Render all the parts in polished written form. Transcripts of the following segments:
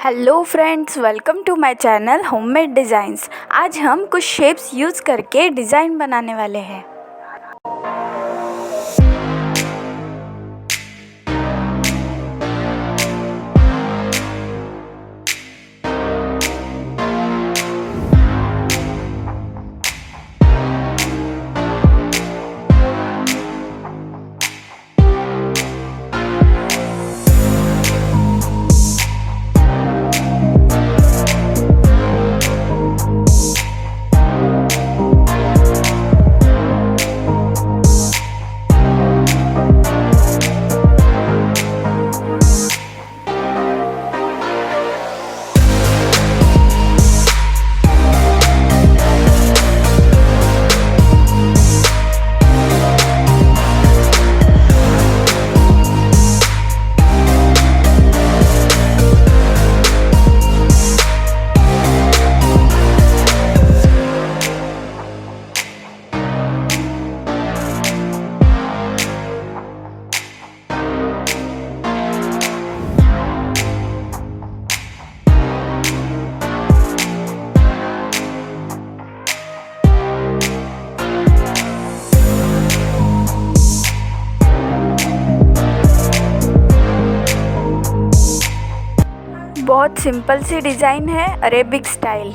Hello friends, welcome to my channel homemade designs. आज हम कुछ शेप्स यूज़ करके डिज़ाइन बनाने वाले हैं। बहुत सिंपल सी डिज़ाइन है, अरेबिक स्टाइल।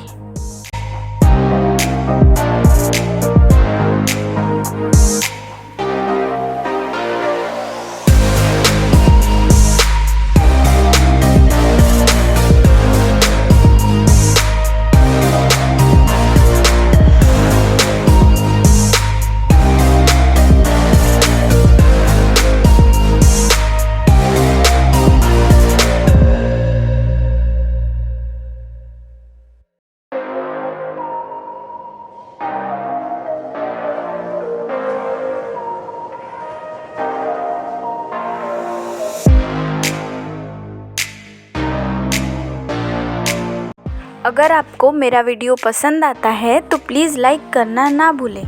अगर आपको मेरा वीडियो पसंद आता है तो प्लीज़ लाइक करना ना भूलें।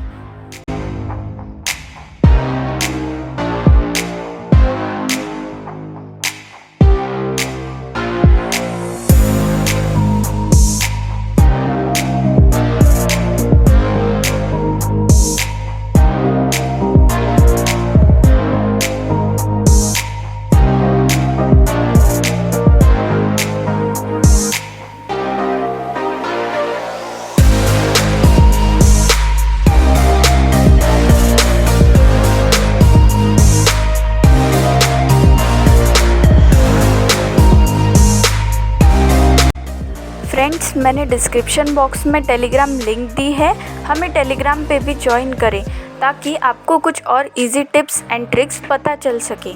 फ्रेंड्स, मैंने डिस्क्रिप्शन बॉक्स में टेलीग्राम लिंक दी है, हमें टेलीग्राम पे भी ज्वाइन करें ताकि आपको कुछ और इजी टिप्स एंड ट्रिक्स पता चल सके।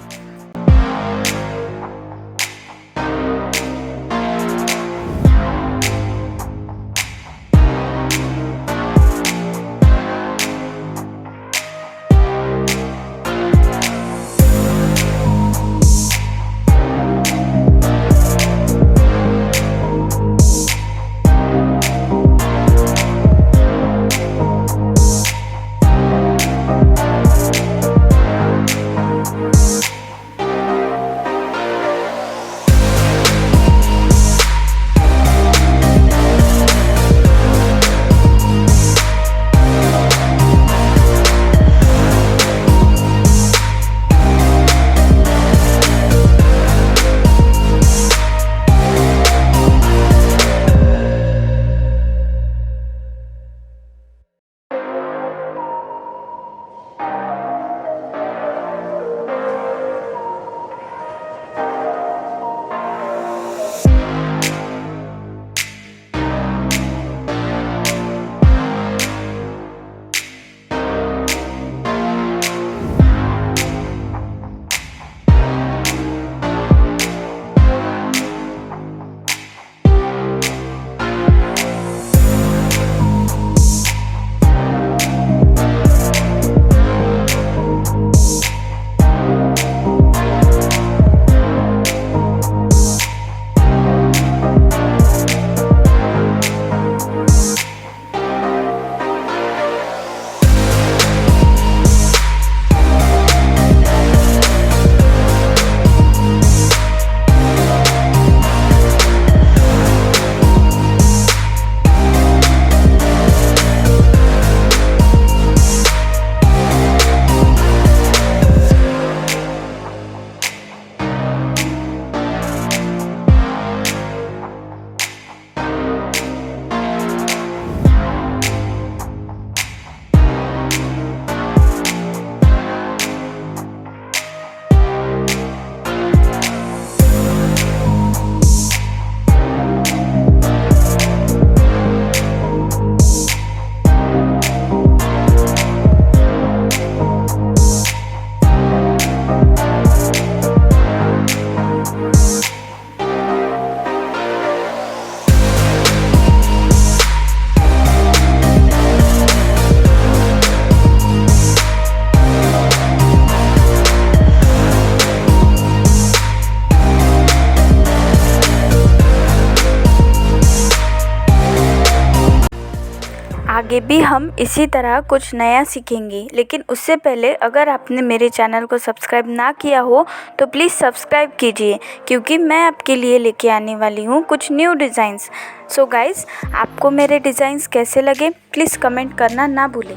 आगे भी हम इसी तरह कुछ नया सीखेंगे। लेकिन उससे पहले अगर आपने मेरे चैनल को सब्सक्राइब ना किया हो तो प्लीज़ सब्सक्राइब कीजिए, क्योंकि मैं आपके लिए लेके आने वाली हूँ कुछ न्यू डिज़ाइंस। सो गाइज़, आपको मेरे डिज़ाइंस कैसे लगे प्लीज़ कमेंट करना ना भूलें।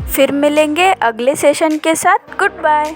फिर मिलेंगे अगले सेशन के साथ। Good bye.